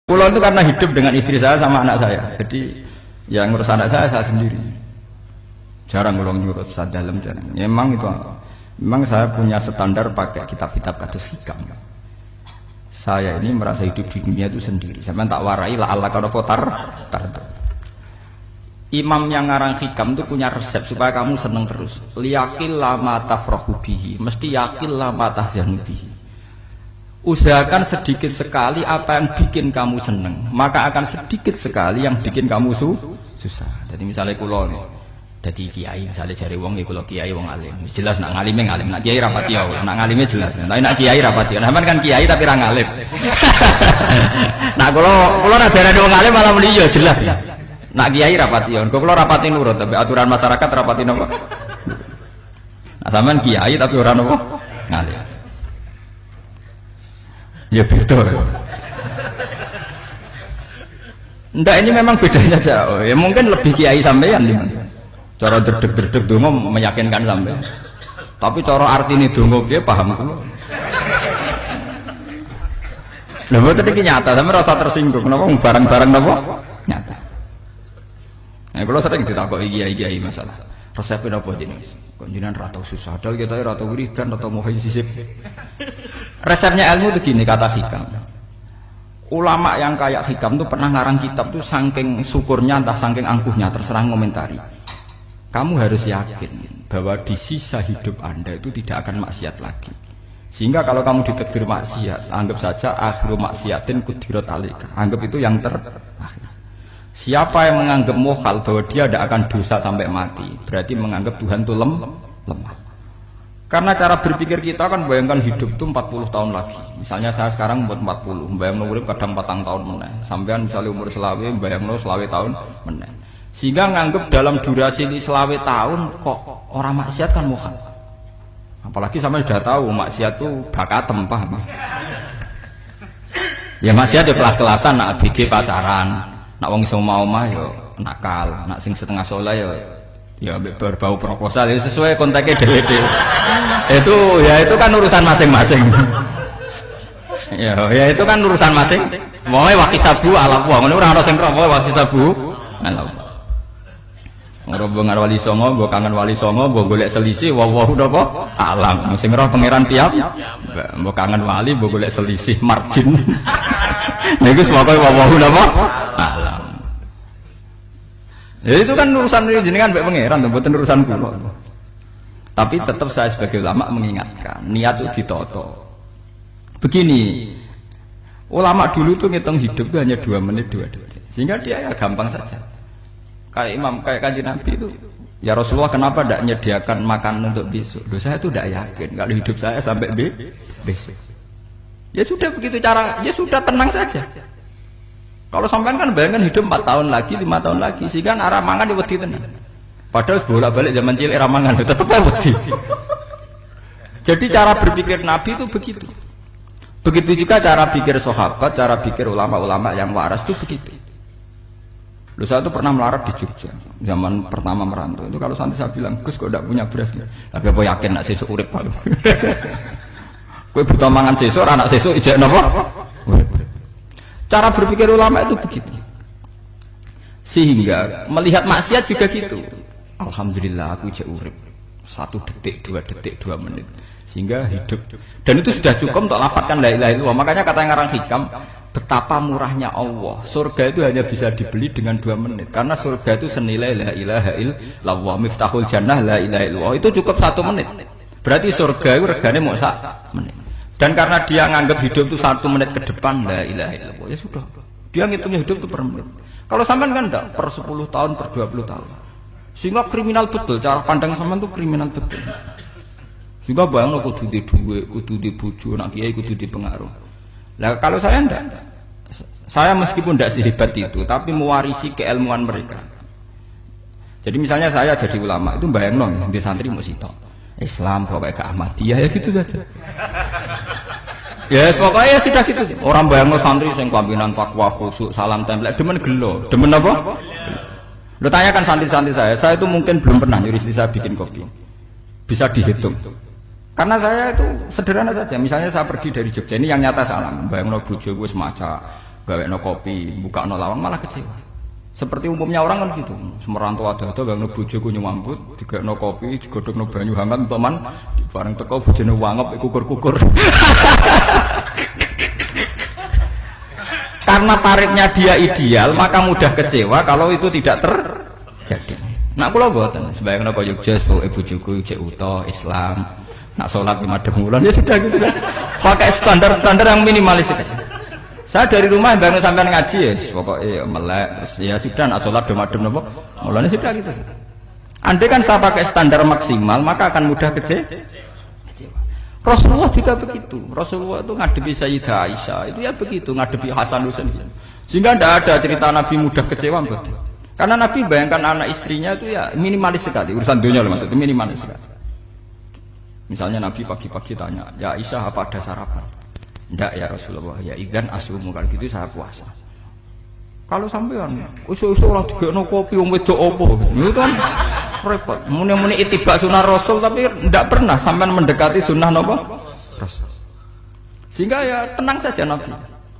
Pulau itu karena hidup dengan istri saya sama anak saya, jadi yang ngurus anak saya sendiri. Jarang ngurus saya dalam jarang. Memang itu, memang saya punya standar pakai kitab-kitab kados hikam. Saya ini merasa hidup di dunia itu sendiri. Saya tak warai lah Allah kalau kotar. Imam yang ngarang hikam itu punya resep supaya kamu seneng terus. Liyakil lama tafrahu bihi, mesti yakil lama tahzanu bihi. Usahakan sedikit sekali apa yang bikin kamu seneng, maka akan sedikit sekali yang bikin kamu susah. Jadi misalnya kulo nih, jadi kiai misalnya cari wong, kulo kiai wong alim, jelas nak ngalimnya ngalim, nak kiai rapati ya, nak ngalimnya jelas. Tapi nak kiai rapati, nah kan kiai tapi orang ngalim. Nah kulo nak darah wong alim malah meliyo jelas ya. Nak kiai rapati ya, kulo rapati nurut, tapi aturan masyarakat rapati nopo. Nah sampean kiai tapi orang nopo ngalim. Ya betul. Ndak ini memang bedanya jauh. Ya mungkin lebih kiai sampean gimana? Cara derdek-derdek dongo meyakinkan sampean. Tapi cara artine dongo piye paham kula. Lha mboten iki nyata, sampe rasa tersinggung. Napa barang-barang napa? Nyata. Nah, kula sering ditakoki kiai-kiai masalah. Resepnya apa jenenge? Kok jenengan ra tau susah, padahal kita ra tau wiridan atau mau sisip. Resepnya ilmu itu gini kata hikam. Ulama yang kayak hikam itu pernah ngarang kitab tuh saking syukurnya entah saking angkuhnya terserah komentari. Kamu harus yakin bahwa di sisa hidup Anda itu tidak akan maksiat lagi. Sehingga kalau kamu ditakdir maksiat, anggap saja akhiru maksiatin kudirat alika. Anggap itu yang terakhir. Siapa yang menganggap mohal bahwa dia tidak akan dosa sampai mati, berarti menganggap Tuhan itu lemah. Karena cara berpikir kita kan bayangkan hidup itu 40 tahun lagi. Misalnya saya sekarang buat 40, bayang urip kadang 4 tahun meneh. Sampean misalnya umur selawe, bayang selawe tahun meneh. Sehingga nganggep dalam durasi selawe tahun kok orang maksiat kan mohal. Apalagi sampai sudah tahu maksiat itu bakatem, paham? Ya maksiat ya kelas-kelasan, nak BG pacaran. Nak wong iso omah yo nakal, nak sing setengah soleh ya berbau proposal ya sesuai kontaknya dhewe-dhewe. Itu kan urusan masing-masing. ya itu kan urusan masing. Wae wakisabu ala wa ngono ora ana sing ora wae wakisabu ala. Ngro wali songo, mbok kangen wali songo, mbok golek selisih wawahu napa alam. Sing roh pangeran tiap mbok kangen wali, mbok golek selisih margin. Niku semoga wawahu napa alam. Ya itu kan urusan jenengan mbek pangeran, mboten urusan kula. Tapi tetap saya sebagai ulama mengingatkan, niat itu ditoto. Begini, ulama dulu tuh ngitung hidup itu hanya 2 menit 2 detik. Sehingga dia ya gampang saja. Kayak imam, kayak kanjeng Nabi itu, ya Rasulullah kenapa tidak menyediakan makanan untuk besok? Loh, saya itu tidak yakin kalau hidup saya sampai besok. Ya sudah begitu cara, ya sudah tenang saja. Kalau sampean kan bayangkan hidup 4 tahun lagi, 5 tahun lagi, sehingga arah mangan ya wedi tenan. Padahal bolak-balik zaman cilik arah mangan tetap wedi. Jadi cara berpikir Nabi itu begitu. Begitu juga cara pikir sahabat, cara pikir ulama-ulama yang waras itu begitu. Loh, saya itu pernah melarat di Jogja zaman pertama merantau. Itu kalau santri saya bilang, "Gus kok tidak punya beras?" Tapi apa yakin nak sesuk urip Pak. Kowe buta mangan sesuk, anak sesuk ijek napa? Cara berpikir ulama itu begitu. Sehingga melihat maksiat juga gitu. Alhamdulillah aku ijek urip. 1 detik, 2 detik, 2 menit. Sehingga hidup. Dan itu sudah cukup untuk lafadzkan la ilaha illallah. Makanya kata yang ngarang hikam, betapa murahnya Allah. Surga itu hanya bisa dibeli dengan 2 menit. Karena surga itu senilai la ilaha illallah. Miftahul jannah la ilaha illallah. Itu cukup 1 menit. Berarti surga itu regane mau 1 menit. Dan karena dia nganggap hidup itu 1 menit ke depan, la ilaha illallah, ya sudah. Dia ngitungnya hidup itu per menit. Kalau sampean kan enggak, per 10 tahun, per 20 tahun. Sehingga kriminal betul, cara pandang sampean itu kriminal betul. Sehingga bayang kudu di duwe, kudu di bojo, nak kiai kudu di pengaruh. Nah kalau saya enggak. Saya meskipun tidak sehebat itu, tapi mewarisi keilmuan mereka. Jadi misalnya saya jadi ulama, itu bayang dong, di santri mau sitok. Islam pokoknya ke Ahmadiyah ya gitu saja. Ya pokoknya sudah gitu. Orang bayangno santri sing pampinan takwa khusuk salam tempel demen gelo. Demen apa? Lo tanyakan santri-santri saya itu mungkin belum pernah nyuruh istri saya bikin kopi. Bisa dihitung. Karena saya itu sederhana saja. Misalnya saya pergi dari Jogja, ini yang nyata salam. Bayangno bojo wis maca gawekno kopi, bukakno lawang malah kecewa. Seperti umumnya orang kan gitu. Semerantau ada gawekno bojoku nyuambut, digawekno kopi, digodhogno banyu hangat teman, bareng teko bojone wangep kukur-kukur. Karena tarifnya dia ideal, maka mudah kecewa kalau itu tidak terjadi. Nak kula mboten, sembayang napa Yogya pokoke bojoku cek uta Islam. Nak salat di madhep wulan ya sudah gitu kan. Pakai standar-standar yang minimalis saja. Saya dari rumah bangun sampai ngaji ya, pokoknya melek, ya sudah nak sholat madhep napa, mulanya sudah gitu. Andai kan saya pakai standar maksimal, maka akan mudah kecewa. Rasulullah juga begitu. Rasulullah itu ngadepi Sayyidah Aisyah, itu ya begitu, ngadepi Hasan Husain. Sehingga tidak ada cerita Nabi mudah kecewa, betul. Karena Nabi bayangkan anak istrinya itu ya minimalis sekali, urusan dunia loh maksudnya minimalis sekali. Misalnya Nabi pagi-pagi tanya, ya Aisyah apa ada sarapan? Tidak ya Rasulullah, ya idzan asumu, kalau gitu saya puasa. Kalau sampean usul-usul orang digekno kopi wong wedok opo, itu kan repot. Muni-muni itibak sunnah Rasul tapi tidak pernah sampean mendekati sunnah napa Rasul. Sehingga ya tenang saja Nabi.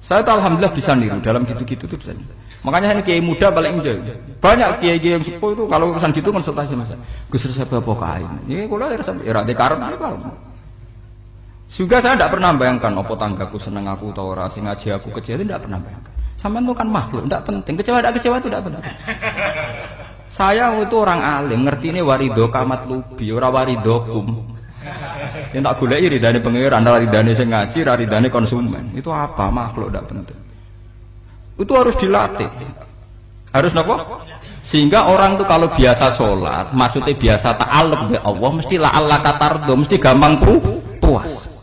Saya tuh alhamdulillah bisa niru dalam gitu-gitu tuh bisa. Makanya ini kiai muda paling enjoy. Banyak kiai-kiai yang sepuh itu kalau urusan gitu konsultasi Mas. Gus resep apa kae. Ini kula ora karep apa. Juga saya tidak pernah bayangkan apa tanggaku seneng aku atau ora sing ngaji aku kecewa, tidak pernah bayangkan. Sampean itu kan makhluk, tidak penting. Kecewa tidak kecewa itu tidak penting. Saya itu orang alim, ngerti ini warido kamat lubi, ora waridokum. Yang tak goleki ridane pangeran, ridane sing ngaji, ridane konsumen. Itu apa? Makhluk tidak penting. Itu harus dilatih. Harus napa? Sehingga orang itu kalau biasa sholat, maksudnya biasa ta'alluq bi Allah, mesti la'alla katardo, mesti gampang puas.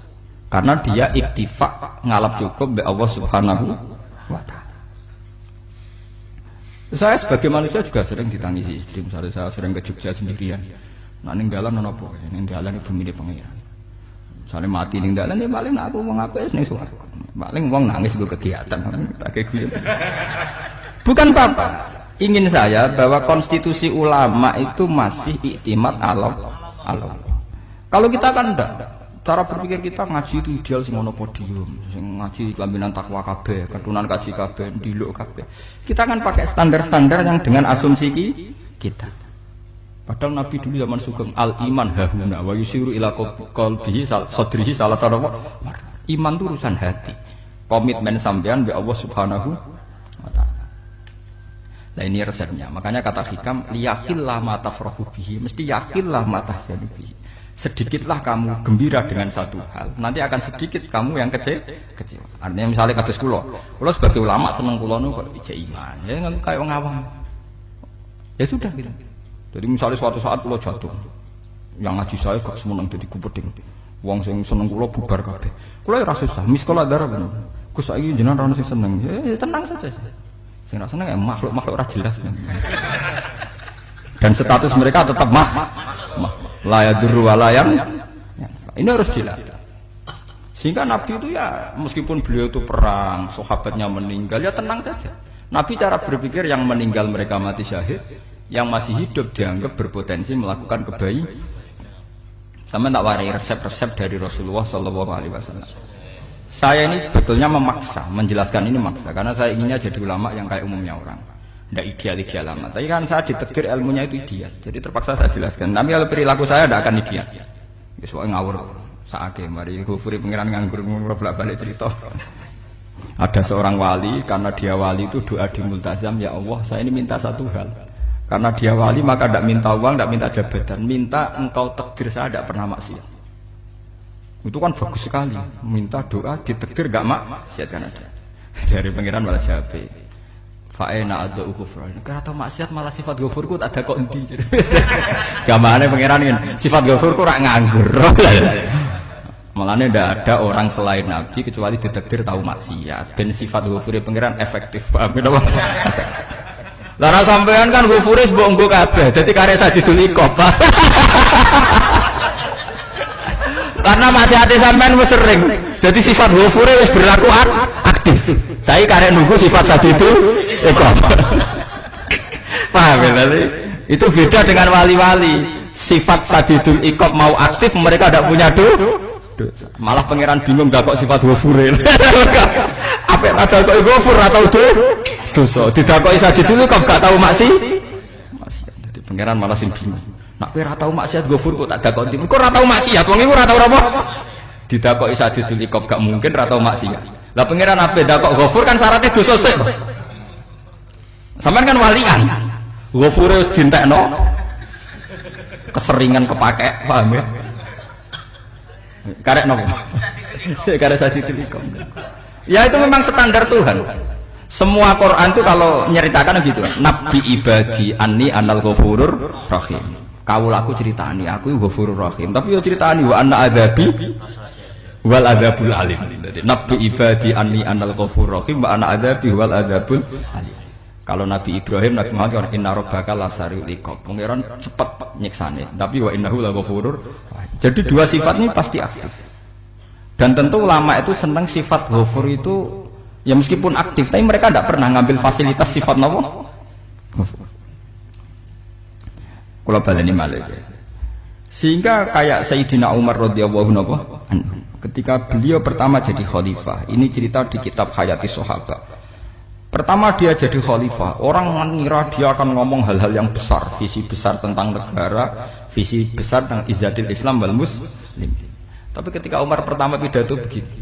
Karena dia iktifa ngalap cukup bi Allah Subhanahu wa ta'ala. Saya sebagai manusia juga sering ditangisi istri, misalnya saya sering ke Jogja sendirian. Nah ninggalan apa? Ninggalan ibu milih pangeran. Misalnya mati ninggalan ya paling aku mau ngapain nih suaraku. Paling uang nangis gue kegiatan, tak kayak gitu. Bukan apa-apa. Ingin saya bahwa konstitusi ulama itu masih iktimat Allah. Kalau kita kan enggak. Cara berpikir kita ngaji itu ideal sing ono podium, sing ngaji kelambinan takwa kabeh, keturunan kaji kabeh, ndiluk kabeh. Kita kan pakai standar-standar yang dengan asumsi kita. Padahal Nabi dulu zaman sugeng al-iman hahuna wa yusiru ila qalbihi sadrihi salah satu iman itu urusan hati. Komitmen sampean be Allah Subhanahu wa taala. Nah ini resepnya. Makanya kata hikam liyaqillah ma tafrahu bihi, mesti yakinlah ma tahzanu bihi. Sedikitlah kamu gembira dengan satu hal, nanti akan sedikit kamu yang kecewa. Artinya misalnya kados kula sebagai ulama seneng kula nu kok ijek iman, ya kayak wong awam. Ya sudah gitu. Jadi misalnya suatu saat kula jatuh, yang ngaji saya gak semeneng dadi kupeding. Wong sing seneng kula bubar kabeh. Kula ya ora susah, miskola darah bener. Gus saiki jenengan ora sing seneng. Ya tenang saja. Sing ora seneng ya makhluk-makhluk ora jelas. Dan status mereka tetap layadurru walayam. Ini harus dilatih. Sehingga Nabi itu ya meskipun beliau itu perang, sahabatnya meninggal ya tenang saja. Nabi cara berpikir yang meninggal mereka mati syahid, yang masih hidup dianggap berpotensi melakukan kebaikan. Sama tak warai resep-resep dari Rasulullah SAW. Saya ini sebetulnya memaksa, menjelaskan ini maksa karena saya inginnya jadi ulama yang kayak umumnya orang. Tidak ideal amat. Tapi kan saya ditegir ilmunya itu ideal. Jadi terpaksa saya jelaskan. Tapi kalau perilaku saya tidak akan ideal. Soalnya ngawur. Saake mari gufuri pengiran nganggur bolak-balik cerita. Ada seorang wali, karena dia wali itu doa di multazam, ya Allah saya ini minta satu hal. Karena dia wali maka tidak minta uang, tidak minta jabatan, minta engkau takdir saya tidak pernah maksiat. Itu kan bagus sekali. Minta doa ditakdir gak maksiat kan ada. Dari pengiran malah jawab. Fa'ena ada ghufran. Karena tahu maksiat malah sifat ghafurku tak ada kok endi. Gamane pangeran ngene, sifat ghafurku ora nganggur. Malane ndak ada orang selain Nabi kecuali ditakdir tahu maksiat. Ben sifat ghafure pangeran efektif. Paham napa? Lah sampean kan ghafure mbok nggo kabeh. Dadi karek sajidul iqab. Karena maksiate sampean wis sering. Jadi sifat ghafure wis berlaku aktif. Saya karek nunggu sifat sajidul iqab. Paham ya? Itu beda dengan wali-wali. Sifat sajidul iqab mau aktif, mereka tidak punya dosa. Malah pangeran bingung gak kok sifat ghafure. Apa apik tak dakoki ghafur ora tau dosa. Didakoki Sadid itu kok gak tau maksiat. Dadi pangeran malah sing bingung. Nak kowe ora tau maksiat ghafur kok tak dakoki. Kok ora tau maksiat wong iku ora tau apa? Didakoki Sadid itu kok gak mungkin ora tau maksiat. Lah pangeran ape dakok ghafur kan syaratnya dosa sik. Sampeyan kan walian. Ghafure wis dientekno. Keseringan kepake, paham ya? Karek nopo? Karek Sadid itu. Ya itu memang standar Tuhan. Semua Quran itu kalau nyeritakan gitu. Nabi ibadi anni anal ghafurur rahim. Kaulaku ceritani aku ghafurur rahim. Tapi yo ceritani wa anna adzabi wal adzabul alim. Nabi ibadi anni anal ghafurur rahim wa anna adzabi wal adzabul alim. Kalau Nabi Ibrahim, Nabi Muhammad inna rabbaka lasariul iqab. Pangeran cepat nyiksane. Tapi wa innahu laghafurur. Jadi dua sifat ini pasti aktif. Dan tentu ulama itu senang sifat ghafur itu ya meskipun aktif, tapi mereka tidak pernah ngambil fasilitas sifat napa? Ghafur. Kula baleni malih. Sehingga kayak Sayyidina Umar radhiyallahu anhu ketika beliau pertama jadi khalifah. Ini cerita di kitab Hayati Sahabat. Pertama dia jadi khalifah, orang mengira dia akan ngomong hal-hal yang besar, visi besar tentang negara, visi besar tentang izzatil Islam wal muslim. Tapi ketika Umar pertama pidato begini,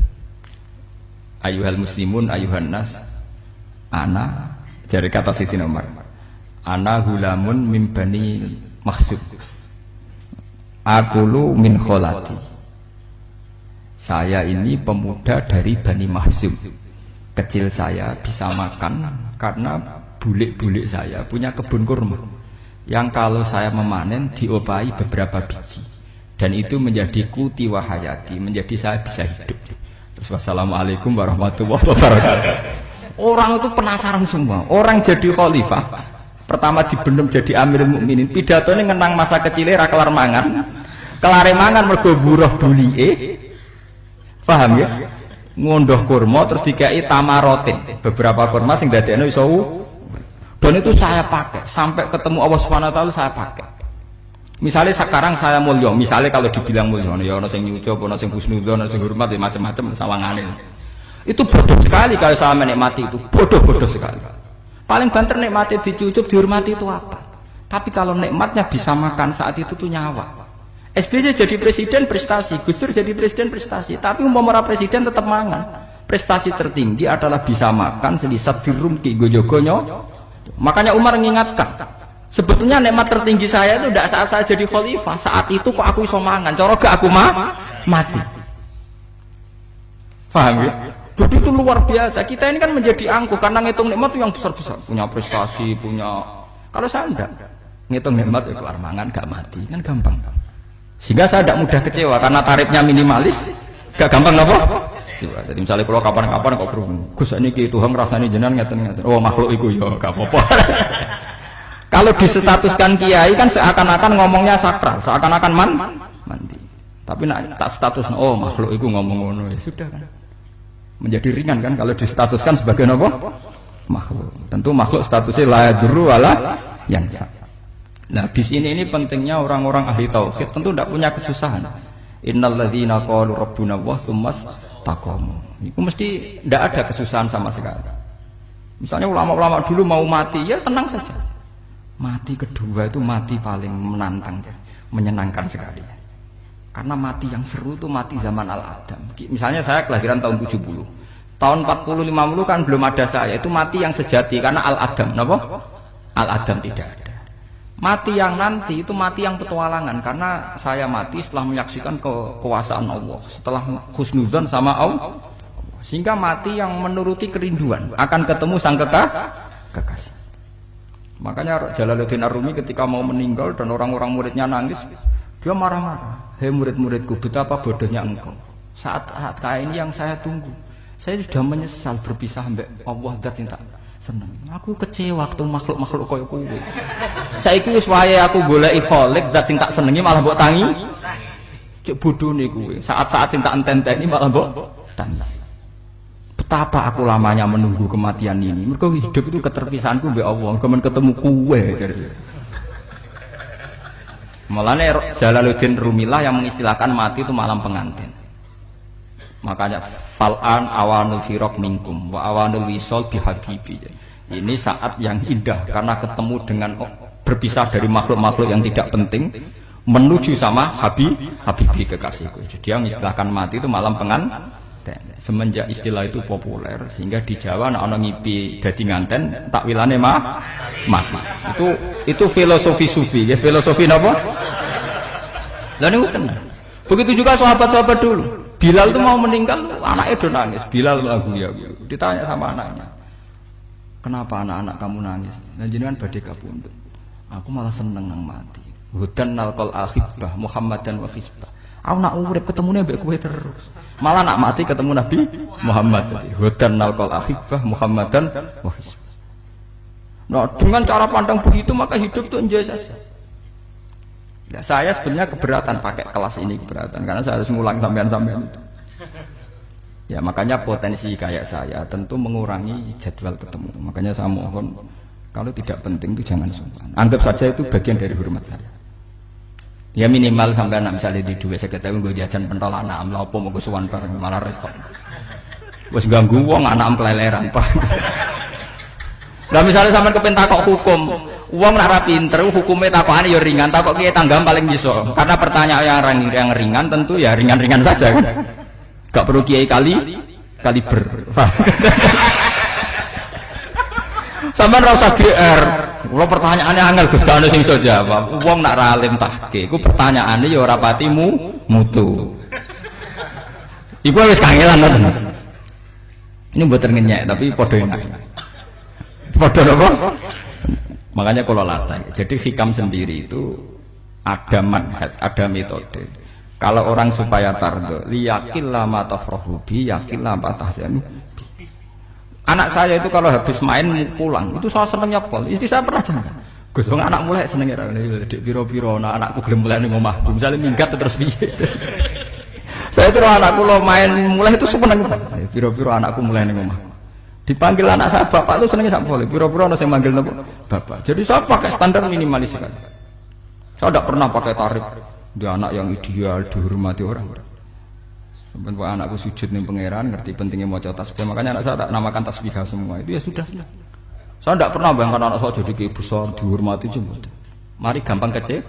ayuhal muslimun ayuhan nas, ana, dari kata Sayyidina Umar, ana hulamun min bani Makhzum, akulu min kholati. Saya ini pemuda dari Bani Makhzum. Kecil saya bisa makan karena bulik-bulik saya punya kebun kurma yang kalau saya memanen diopahi beberapa biji dan itu menjadi kuti wahayati, menjadi saya bisa hidup. Terus wassalamualaikum warahmatullahi wabarakatuh. Orang itu penasaran semua. Orang jadi khalifah pertama dibenem jadi Amirul Mukminin, pidatonya ngenang masa kecilnya ra kelar mangan, kelare mangan mergo buruh bulike, paham ya? Ngondoh kurma terus dikai tamarotin, beberapa kurma sing dadekno iso dan itu saya pakai sampai ketemu Allah Subhanahu wa taala saya pakai. Misalnya sekarang saya mulya, misalnya kalau dibilang mulya ya ana sing nyucup, ana sing husnudzon, ana sing hormat, ya macam-macam sawangane. Itu bodoh sekali kalau saya menikmati itu, bodoh sekali. Paling banter nikmati dicucup, dihormati itu apa? Tapi kalau nikmatnya bisa makan saat itu tuh nyawa. SBY jadi presiden prestasi, Gus Dur jadi presiden prestasi, tapi umpama presiden tetap mangan. Prestasi tertinggi adalah bisa makan selisat dirumki gojogonyo. Makanya Umar mengingatkan, sebetulnya nikmat tertinggi saya itu tidak saat saya jadi khalifah, saat itu kok aku iso mangan, cara gak aku mati. Paham ya? Jadi itu luar biasa. Kita ini kan menjadi angkuh karena ngitung nikmat itu yang besar-besar, punya prestasi, punya. Kalau saya enggak ngitung nikmat ya kelar mangan gak mati, kan gampang. Sehingga saya tidak mudah kecewa karena tarifnya minimalis, gak gampang apa? Jadi misalnya kalau kapan-kapan kok berhubung, Gus ini Tuhan rasanya jenengan ngeten-ngeten. Oh makhluk itu ya gak apa-apa. Kalau disetatuskan kiai kan seakan-akan ngomongnya sakral, seakan-akan mandi. Tapi nak tak status, oh makhluk itu ngomong-ngomong ya sudah kan. Menjadi ringan kan kalau disetatuskan sebagai apa? Makhluk. Tentu makhluk statusnya la yadurru wala yanfa. Nah di sini ini pentingnya orang-orang ahli tauhid tentu tidak punya kesusahan. Innal ladzina qalu rabbuna Allah tsummas taqamu. Itu mesti tidak ada kesusahan sama sekali. Misalnya ulama-ulama dulu mau mati ya tenang saja. Mati kedua itu mati paling menantang, menyenangkan sekali. Karena mati yang seru itu mati zaman Al-Adam. Misalnya saya kelahiran tahun 70. Tahun 40-50 kan belum ada saya. Itu mati yang sejati karena Al-Adam. Kenapa? Al-Adam tidak ada. Mati yang nanti itu mati yang petualangan karena saya mati setelah menyaksikan kekuasaan Allah, setelah husnudzon sama Allah, sehingga mati yang menuruti kerinduan akan ketemu sang kekasih. Makanya Jalaluddin Ar-Rumi ketika mau meninggal dan orang-orang muridnya nangis, dia marah-marah. Hei murid-muridku, betapa bodohnya engkau. Saat kayak ini yang saya tunggu, saya sudah menyesal berpisah sampai Allah zat cinta. Seneng. Aku kecewa waktu makhluk-makhluk koyo kowe. Saiki wis wayahe aku goleki kholik zat sing tak senengi malah mbok tangi. Cek bodhone kowe. Saat-saat sing tak enten-enteni malah mbok tangi. Betapa aku lamanya menunggu kematian ini. Mergo hidup itu keterpisahanku mbek Allah, kemen ketemu kowe jare. Mulane Jalaluddin Rumilah yang mengistilahkan mati itu malam pengantin. Makanya fal'an awanul firaq minkum wa awanul wisol bihabibi. Ini saat yang indah karena ketemu dengan berpisah dari makhluk-makhluk yang tidak penting menuju sama habibi kekasihku. Jadi yang istilahkan mati itu malam penganten. Semenjak istilah itu populer sehingga di Jawa ana ngipi dadi nganten takwilane mati. Itu filosofi sufi, ya filosofi napa? Lah niku tenan. Begitu juga sahabat-sahabat dulu. Bilal itu mau meninggal, anaknya udah nangis. Bilal lagu ya. Ditanya sama anaknya, kenapa anak-anak kamu nangis? Dan jenengan badhe kapundhut. Aku malah seneng nang mati. Hudan nalqal akhibah Muhammadan wa hisbah. Aku nak urip ketemune mbek kowe terus. Malah nak mati ketemu Nabi Muhammad. Hudan nalqal akhibah Muhammadan wa hisbah. Nah, dengan cara pandang begitu maka hidup itu enjoy saja. Nah, saya sebenarnya keberatan pakai kelas ini, keberatan karena saya harus ngulang sampean-sampean itu. Ya makanya potensi kayak saya tentu mengurangi jadwal ketemu. Makanya saya mohon kalau tidak penting itu jangan sungkan. Anggap saja itu bagian dari hormat saya. Ya minimal sampean misalnya di duwe 50.000 nggo jajan pentol anak lha opo mengko suwan bareng malah repot. Wis ganggu wong anak keleleran, Pak. Lah misalnya sampean kepen takok hukum, wong nek ora pinter hukume takokane ya ringan, takok kiye tanggam paling bisa. Karena pertanyaan yang ringan tentu ya ringan-ringan saja kan. Gak perlu kiai kaliber. Sampeyan ora usah GR. Kula pertanyaane angel Gus gak ono sing iso jawab. Wong nek ra alim tahke, iku pertanyaane ya ora pati mutu. Iku wis kangelan ngoten. Ini mboten ngenyek tapi padha enak. Padha apa? Makanya kalau latih. Jadi hikam sendiri itu ada manhaj, ada metode. Kalau orang supaya tardo, liyakillah ma tafrahu bi, yakillah ma tahzanu. Anak saya itu kalau habis main pulang, itu saya senengnya pol. Istri saya pernah jangan. Gus, anak mulai senengnya dik piro-piro, anakku gelem mulai ning omahku. Misalnya minggat terus piye. Saya itu anakku lo main mulai itu seneng. Piro-piro anakku mulai ning omahku. Dipanggil anak saya bapak itu senengnya sak boleh. Piro-piro ana sing manggil bapak. Jadi saya pakai standar minimalis sekali. Saya tidak pernah pakai tarif. Dia anak yang ideal dihormati orang. Sampai anakku sujud ning pangeran, ngerti pentingnya maca tasbih. Makanya anak saya tak namakan tasbih semua. Itu ya sudah. Saya tidak pernah bayangkan anak saya jadi kayak besar dihormati cuma. Mari gampang kecil.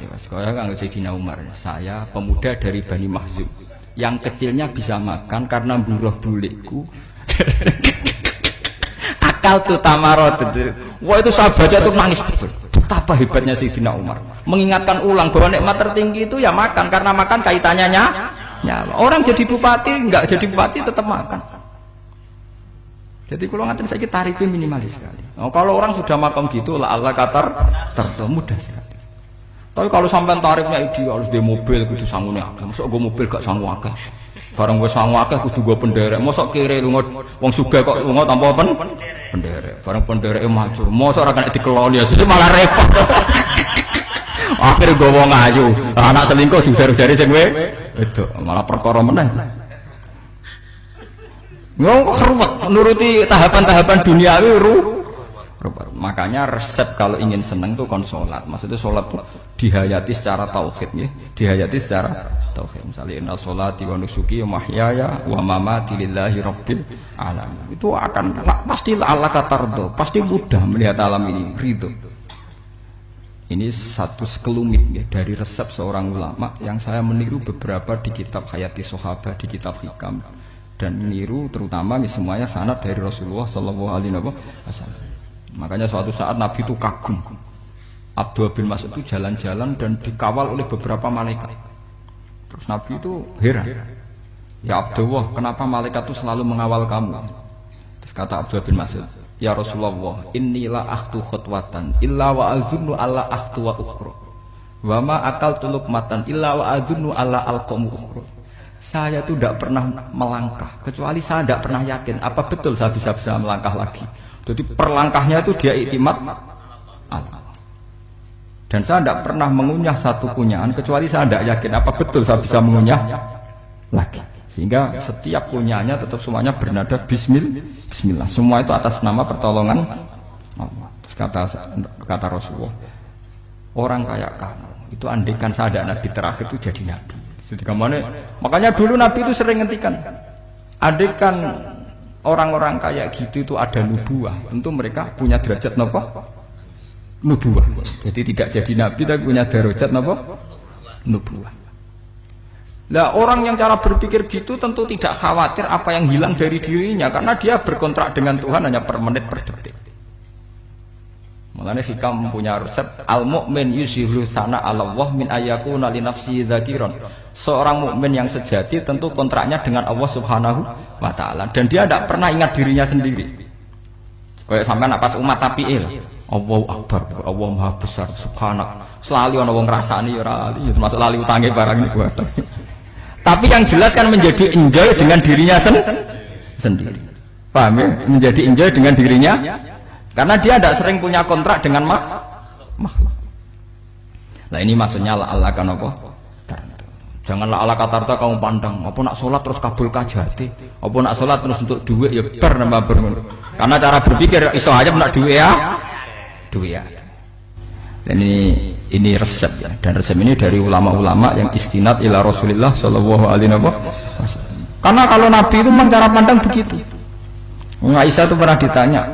Ya sekolah kan Sayyidina Umar. Saya pemuda dari Bani Mahzum. Yang kecilnya bisa makan karena buruh bulikku. Akal tuh tamarot. Wah itu saya baca tuh nangis. Betapa hebatnya Sayyidina Umar. Mengingatkan ulang bahwa nikmat tertinggi itu ya makan, karena makan kaitannya nyawa. Orang jadi bupati, enggak jadi bupati tetap makan. Jadi kalau ngatain saya tarifnya minimalis sekali. Oh, kalau orang sudah makan gitu, lah Allah katar mudah sekali. Tapi kalau sampai tarifnya ideal, harus di mobil kudu sangune akeh. Mosok gue mobil gak sangu akeh. Barang wis sangu akeh kudu gue penderek. Mosok kere lunga wong sugih kok lunga tanpa penderek. Barang pendereke maju. Mosok ora kena dikeloni jadi malah repot. Akhir gue wong ayu, anak selingkuh diujar-ujari sing itu malah perkara meneh. Ngomong ruwet menuruti tahapan-tahapan duniawi ruwet. Makanya resep kalau ingin seneng tuh kon salat. Maksudnya salat tuh dihayati secara tauhid ya. Dihayati secara tauhid. Misalnya inna sholati wa nusuki wa mahyaya wa mamati lillahi rabbil alamin. Itu akan pasti Allah katardo, pasti mudah melihat alam ini ridho. Ini satu sekelumit ya, dari resep seorang ulama yang saya meniru beberapa di kitab Hayati Sahabat, di kitab Hikam, dan meniru terutama semuanya sanad dari Rasulullah Shallallahu Alaihi Wasallam. Makanya suatu saat Nabi itu kagum. Abdullah bin Mas'ud itu jalan-jalan dan dikawal oleh beberapa malaikat. Terus Nabi itu heran. Ya Abdullah, kenapa malaikat itu selalu mengawal kamu? Terus kata Abdullah bin Mas'ud, ya Rasulullah, inilah akhtu khutwatan illa wa azunnu alla akhtu wa ukhra wa ma akaltu luqmatan illa wa azunnu alla alqamu ukhra. Saya itu tidak pernah melangkah kecuali saya tidak pernah yakin apa betul saya bisa melangkah lagi. Jadi perlangkahnya itu dia iktimat Allah. Dan saya tidak pernah mengunyah satu kunyahan kecuali saya tidak yakin apa betul saya bisa mengunyah lagi. Sehingga setiap kunyahannya tetap semuanya bernada Bismillah. Semua itu atas nama pertolongan Allah. Terus kata Rasulullah, orang kayak kamu itu andaikan saya ada nabi terakhir itu jadi nabi. Jadi kemana? Makanya dulu Nabi itu sering ngendikan, adekan orang-orang kayak gitu itu ada nubuah, tentu mereka punya derajat napa? Nubuah. Jadi tidak jadi nabi tapi punya derajat napa? Nubuah. Lah orang yang cara berpikir gitu tentu tidak khawatir apa yang hilang dari dirinya karena dia berkontrak dengan Tuhan hanya per menit per detik. Mulane hikam punya resep al-mu'min yusiru sana Allah min ayyakuna li nafsi dzakiran. Seorang mukmin yang sejati tentu kontraknya dengan Allah Subhanahu wa taala dan dia tidak pernah ingat dirinya sendiri. Kayak sampean pas umat tapiil, Allahu Akbar, Allah Maha Besar, subhanak. Selalu ana wong ngrasani ya ora lali, termasuk lali utange barang niku. Tapi yang jelas kan menjadi enjoy dengan dirinya sendiri. Paham ya? Menjadi enjoy dengan dirinya karena dia tidak sering punya kontrak dengan makhluk. Nah ini maksudnya Allah kan apa? Janganlah ala katarta kamu pandang, apa nak sholat terus kabul kajati, apa nak sholat terus untuk duit ya ber nambah ber. Karena cara berpikir iso aja nak duit ya. Dan ini resep ya, dan resep ini dari ulama-ulama yang istinad ila Rasulullah sallallahu alaihi wasallam. Karena kalau Nabi itu memang cara pandang begitu. Aisyah itu pernah ditanya,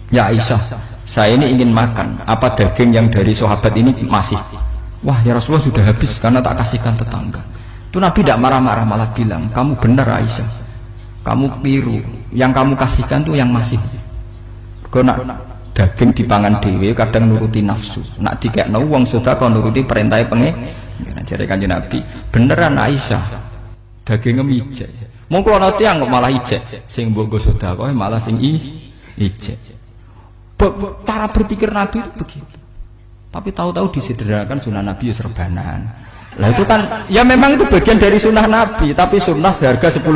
ya Aisyah, saya ini ingin makan, apa daging yang dari sahabat ini masih? Wah ya Rasulullah sudah habis karena tak kasihkan tetangga. Itu Nabi tidak marah-marah, malah bilang, kamu benar Aisyah, kamu keliru, yang kamu kasihkan tuh yang masih. Kau nak daging dipangan dewe kadang nuruti nafsu, nak dikekno wong sedekah nuruti perintah pengen. Jadi Kanjeng Nabi beneran Aisyah dagingnya mijek. Mongko ana tiyang kok malah ijek, sing mbok sedekah malah sing ijek. Cara berpikir Nabi itu begitu. Tapi tahu-tahu disederhanakan sunnah Nabi ya serbanan. Lah itu kan ya memang itu bagian dari sunnah Nabi, tapi sunnah seharga 10.000.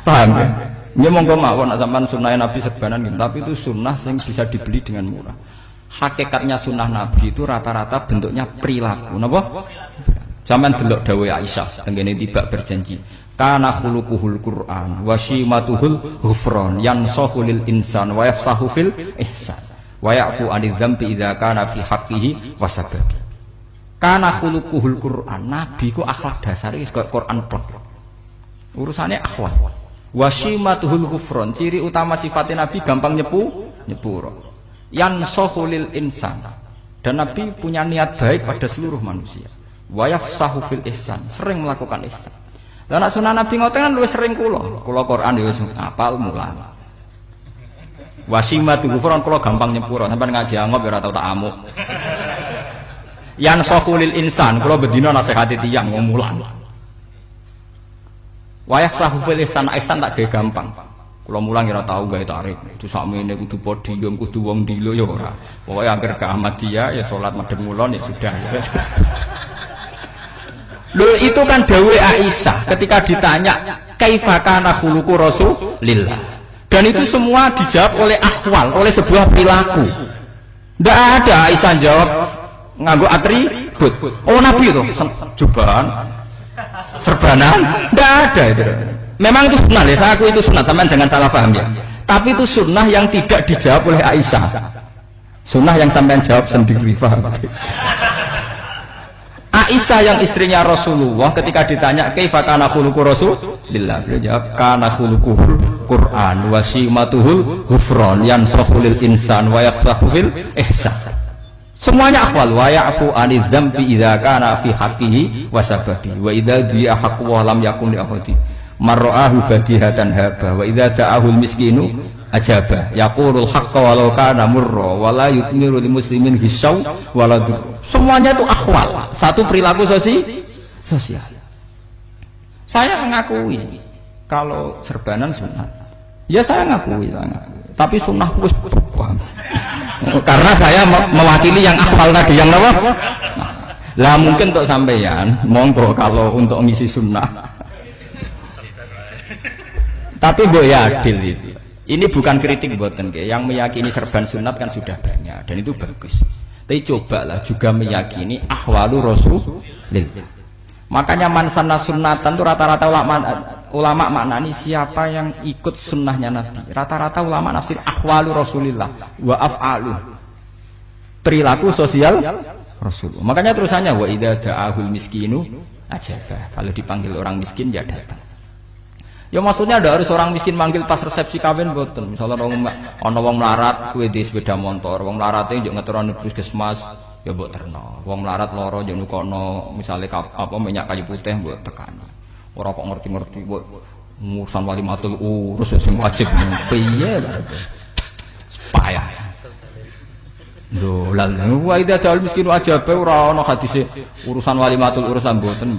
Paham ya? Ya monggo mawon nak sampean sunnah Nabi serbanan gitu, tapi itu sunnah yang bisa dibeli dengan murah. Hakikatnya sunnah Nabi itu rata-rata bentuknya perilaku. Napa? Zaman delok dawuh Aisyah tengene tibak berjanji. Kana khuluquhul Qur'an wa shimatuhul ghufran yansahu lil insan wa yafsahu fil ihsan. Wa ya'fu 'anil dzambi idza kana fi haqqihi wa sababi. Kana khuluquhul Qur'an, Nabi ku akhlak dasare wis kaya Quran plek. Urusane akhlak. Wa shimatuhul ghufran, ciri utama sifatnya Nabi gampang nyepuro. Yansahu lil insan. Dan Nabi punya niat baik pada seluruh manusia. Wa yafsahu fil ihsan, sering melakukan ihsan. Lah nek sunah Nabi ngoten kan luwih sering kula Quran ya wis hafal mulang. Wasimatu ghufran kula gampang nyepuro, sampean ngaji angop ya ora tau tak amuk. Yang sahulil insan kula bedina nasihati tiyang wong mulang. Wayah sahufil ihsan tak gawe gampang. Kula mulang ya ora tau gawe tarik. Itu sakmene kudu podium, kudu wong dilo ya ora. Pokoke anggere ke Ahmadiyah ya salat madhep ngulon ya sudah. Loh itu kan dawuh Aisyah ketika ditanya kaifa kana khuluqu Rasulillah. Dan itu semua dijawab oleh ahwal, oleh sebuah perilaku. Tidak ada Aisyah jawab nganggo atribut. Oh Nabi itu jubahan, serbanan, tidak ada itu. Memang itu sunnah ya, saya aku itu sunnah, teman jangan salah paham ya. Tapi itu sunnah yang tidak dijawab oleh Aisyah. Sunnah yang sampean jawab sendiri, paham? Aisyah yang istrinya Rasulullah ketika ditanya kaifa kana khuluqu Rasulillah, beliau jawab kana khuluquhul Qur'an wa simatuhul ghufran yansahu lil insan wa yafsahu fil ihsan. Semuanya akhwal wa ya'fu 'anil dzambi idza kana fi haqqihi wa sababi wa idza dhi'a haqqu wa lam yakun li ahadi marra'ahu badihatan haba wa idza da'ahul miskinu ajaba yaqulul haqqa walau kana murra wa la yutmiru lil muslimin hisaw wala dur. Semuanya itu akhwal, satu perilaku sosial. Saya mengakui kalau serbanan sunat, ya saya ngakui. Tapi sunnah wis karena saya mewakili yang akhwal tadi, yang apa? Lah mungkin untuk sampeyan, monggo kalau untuk ngisi sunnah. Tapi mbok ya adil itu. Ini bukan kritik buatan ke, yang meyakini serban sunat kan sudah banyak dan itu bagus. Tapi cobalah juga meyakini ahwalu Rasulillah. Makanya mansana sunnatan itu rata-rata ulama maknani siapa yang ikut sunnahnya Nabi. Rata-rata ulama nafsir ahwalu Rasulillah wa af'alu. Perilaku sosial Rasulullah. Makanya terusannya wa idza da'ahul miskinu ajabah. Kalau dipanggil orang miskin ya datang. Ya maksudnya ada harus orang miskin manggil pas resepsi kawin mboten. Misalnya ana wong melarat kuwi di sepeda motor, wong melarate yo ngeteroni puskesmas ya mbok terno. Wong melarat lara yo nukono misale minyak kayu putih mbok tekani. Ora kok ngerti-ngerti mbok urusan walimatul urus sing wajib piye lho. Payah. Lho, lalu wa idza da'al miskinu ajabe ora ana hadise urusan walimatul urusan mboten.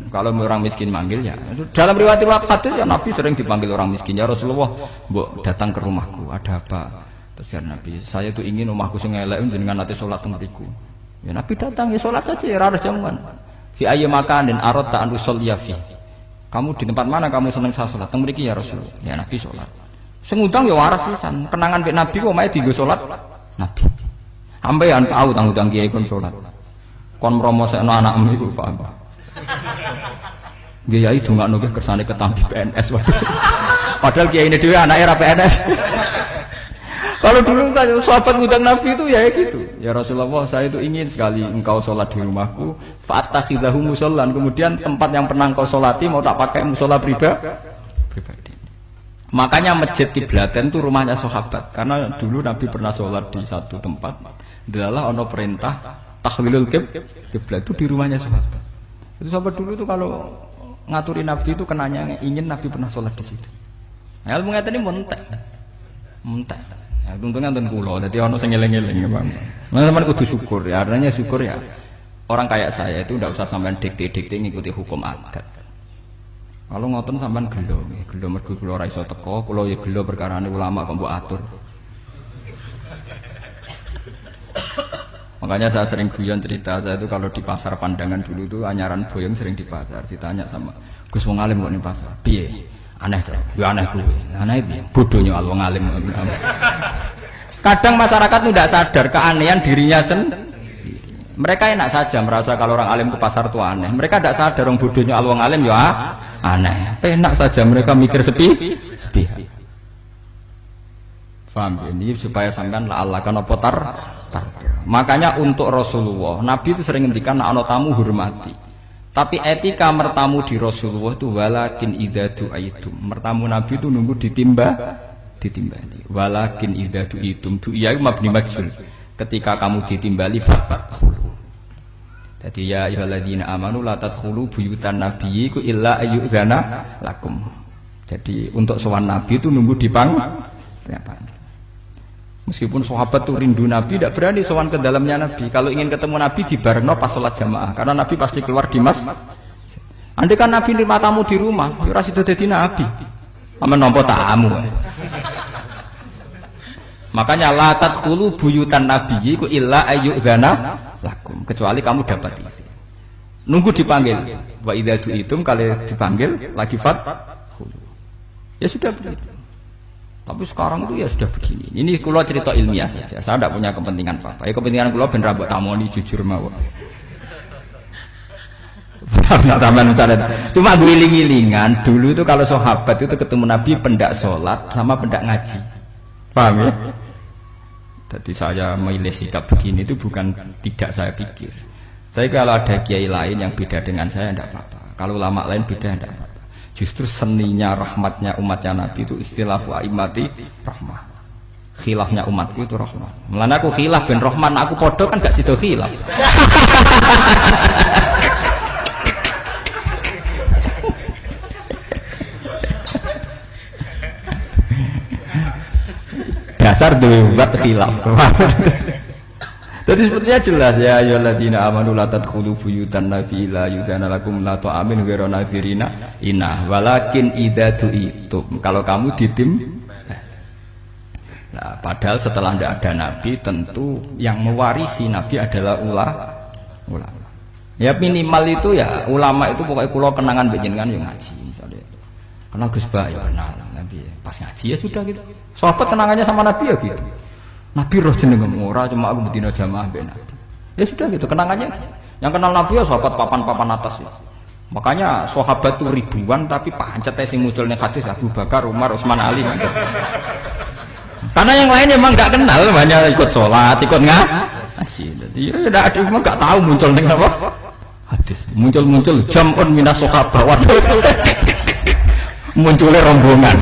Kalau orang miskin manggil ya. Dalam riwayat hadis ya Nabi sering dipanggil orang miskin. Ya Rasulullah, mbok datang ke rumahku, ada apa? Terus ya Nabi, saya tuh ingin rumahku sing elek jenengan nate salat teng mriku. Ya Nabi datang ya salat saja ya harus jamuan. Fi ayyi makanin aradta an usolliya fi. Kamu di tempat mana kamu seneng saya salat? Teng mriki ya Rasulullah. Ya Nabi salat. Sing ngundang ya waras pisan. Kenangan mek Nabi kok mae dienggo salat Nabi. Ampean tahu tanggung kiai kon salat. Kon mromosekno anakmu iku paham. Kiai dongakno nggih kersane ketampi PNS. Padahal kiai ini dhewe anake ra PNS. Kalau dulu sahabat ngundang Nabi itu ya gitu. Ya Rasulullah, saya itu ingin sekali engkau sholat di rumahku. Fa'atakhidahu musollan. Kemudian tempat yang pernah engkau sholati mau tak pakai musola pribadi. Makanya masjid Kiblaten itu rumahnya sahabat. Karena dulu Nabi pernah sholat di satu tempat. Adalah ono perintah tahlilul kiblat itu di rumahnya sahabat. Itu sahabat dulu itu kalau ngaturi Nabi itu kenanya ingin Nabi pernah sholat di situ. Nah, ilmu ngeten ini mentek. Ya, untungnya nonton kulo, jadi ono sing eling-eling ya Bang. Nah, teman kudu syukur ya, artinya syukur ya. Orang kayak saya itu tidak usah sampean dikte-dikte ngikuti hukum adat. Kalau ngoten sampean gelo mergo kula ora iso teko, kula ya gelo perkarane ulama kok mbok atur. Makanya saya sering guyon cerita, saya itu kalau di pasar Pandangan dulu itu anyaran boyong sering di pasar, ditanya sama Gus wong alim kok ning pasar. Piye? Aneh tuh, ya aneh kuwi. Aneh piye? Bodohnya wong alim. Kadang masyarakat itu tidak sadar keanehan dirinya sendiri. Mereka enak saja merasa kalau orang alim ke pasar itu aneh. Mereka tidak sadar orang bodohnya wong alim ya aneh. Enak saja mereka mikir sepi. Paham ini supaya sampean la Allah kan apa tar. Makanya untuk Rasulullah, Nabi itu sering ngendikan ana tamu hormati. Tapi etika mertamu di Rasulullah itu walakin idza du'aitum. Mertamu Nabi itu nunggu ditimbali. Walakin idza du'itum du'iya mabni majhul. Ketika kamu ditimbali fadkhulu. Jadi ya ayyuhalladzina amanu la tadkhulu buyutan nabiyyi illa ayyudzana lakum. Jadi untuk sowan Nabi itu nunggu dipanggil. Meskipun sahabat itu rindu Nabi, tidak berani sowan ke dalamnya Nabi. Kalau ingin ketemu Nabi dibarengno pas sholat jamaah, karena Nabi pasti keluar di masjid. Andai kan Nabi nerima tamu di rumah, ya ora sida dadi Nabi. Amen nampa tamu. Makanya la tadkhulu buyutan nabiyyi ku illa ayyudzana lakum, kecuali kamu dapat itu. Nunggu dipanggil. Wa idza du'itum kalau dipanggil lagi fadkhulu. Ya sudah begitu. Tapi sekarang itu ya sudah begini. Ini kulo cerita ilmiah saja. Saya tidak punya kepentingan apa-apa. Ya kepentingan kulo ben rambut tamoni jujur mawon. Cuma guling-gilingan dulu itu kalau sahabat itu ketemu Nabi pendak sholat sama pendak ngaji. Paham ya? Jadi saya memilih sikap begini itu bukan tidak saya pikir. Tapi kalau ada kiai lain yang beda dengan saya tidak apa-apa. Kalau ulama lain beda tidak apa-apa. Justru seninya rahmatnya umatnya Nabi itu istilafu aimati rahmah. Khilafnya umatku itu rahmah. Mulane aku khilaf ben rahman, aku podo kan gak sido khilaf. Dasar duwe buat khilaf. Jadi sepertinya jelas ya ayyuhalladzina amanu la tadkhulu buyutan nabi la yudzana lakum la ta'amin ghairu nazirina inna walakin idza du'itum. Kalau kamu nah, padahal setelah tidak ada nabi tentu yang mewarisi nabi adalah ulama. Ya minimal itu ya ulama itu pokoknya kula kenangan jenengan yang ngaji. Misalnya kenal Gus Ba ya kenal nabi pas ngaji ya sudah gitu. Sahabat kenangannya sama nabi ya gitu. Nabi roh jenengem ora cuma aku betina jamaah mbek Nabi. Ya sudah gitu kenangannya. Yang kenal Nabi ya sahabat papan-papan atas ya. Makanya sahabat itu ribuan tapi pancet sing muncul ning hadis Abu Bakar, Umar, Utsman, Ali. Karena yang lain memang enggak kenal, hanya ikut sholat, ikut ngaji. Iya, tidak ada memang nggak tahu muncul ning apa? Hadis. Muncul jamun minas sahabah. Waduh. Munculnya rombongan.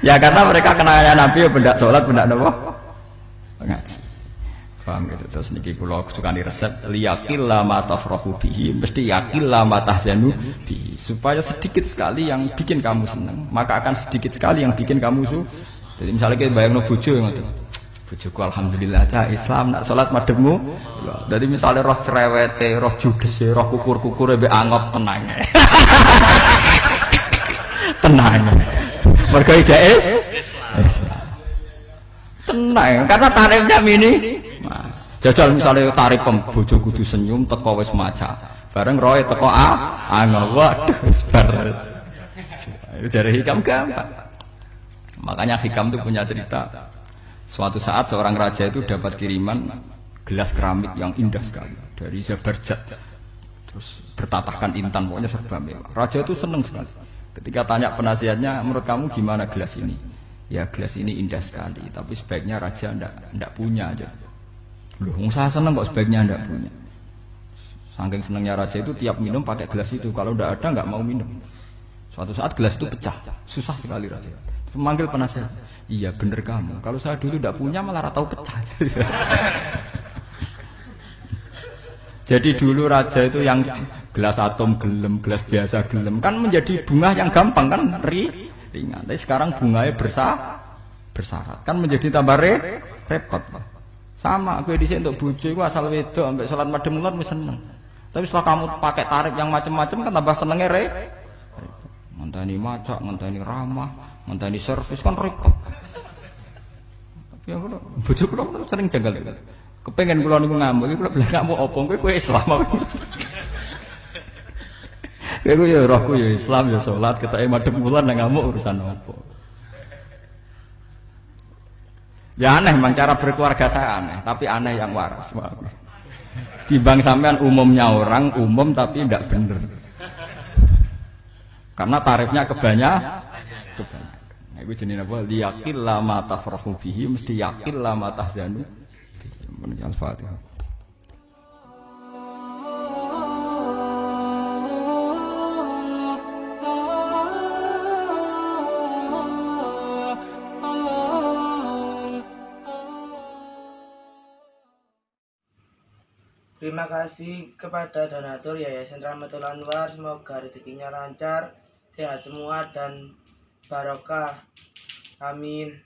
Ya karena mereka kenalnya Nabi ya benda sholat, benda apa? Ngaji. Paham gitu. Terus niki kula sukani resep liyaqil ma tafrahu bihi, mesti yaqil ma tahzanu bihi. Supaya sedikit sekali yang bikin kamu senang, maka akan sedikit sekali yang bikin kamu Jadi misalnya kita bayangno bojo ngoten. Bojoku alhamdulillah cah Islam nak salat madhepmu. Jadi misalnya roh cerewete, roh judese, roh kukur-kukure mbek angop tenang. Tenang. Mergo ijazah tenang karena tarifnya mini. Jajal misalnya tarif bojo kudu senyum teko wis maca. Bareng roe teko angop waduh wis bar. Dari hikam gampang. Makanya hikam itu punya cerita. Suatu saat seorang raja itu dapat kiriman gelas keramik yang indah sekali dari Zabarjat. Terus bertatahkan intan, pokoknya serba mewah. Raja itu senang sekali. Ketika tanya penasihatnya, menurut kamu gimana gelas ini? Ya gelas ini indah sekali, tapi sebaiknya raja ndak punya aja. Loh, saya senang kok sebaiknya ndak punya. Saking senangnya raja itu tiap minum pakai gelas itu. Kalau ndak ada nggak mau minum. Suatu saat gelas itu pecah, susah sekali raja. Memanggil penasihat. Iya bener kamu. Kalau saya dulu ndak punya malah tahu pecah. Jadi dulu raja itu yang gelas atom gelem, gelas biasa gelem kan menjadi bunga yang gampang kan ringan. Tapi sekarang bunganya bersyarat kan menjadi tambah repot. Sama aku di sini untuk bojo aku asal wedok sampai salat madhep mulat wis seneng. Tapi setelah kamu pakai tarif yang macam-macam kan tambah senengnya ngenteni macak, ngenteni ramah, ngenteni servis kan repot. Tapi aku bojo kula sering janggal. Kepengen kula niku ngamuk, kula bilang ngamuk apa kowe Islam apa? Kowe ya rohku ya Islam ya salat, ketoke madhep wulan nang ngamuk urusan apa? Ya aneh memang cara berkeluarga saya aneh, tapi aneh yang waras. Timbang sampean umumnya orang umum tapi tidak bener. Karena tarifnya kebanyakan. Nah, itu jenis apa? Liyaqil ma tafrahu bihi, mesti yaqil ma tahzanu. Al-Fatihah. Terima kasih kepada donatur Yayasan Rahmatul Anwar, semoga rezekinya lancar, sehat semua dan barokah. Amin.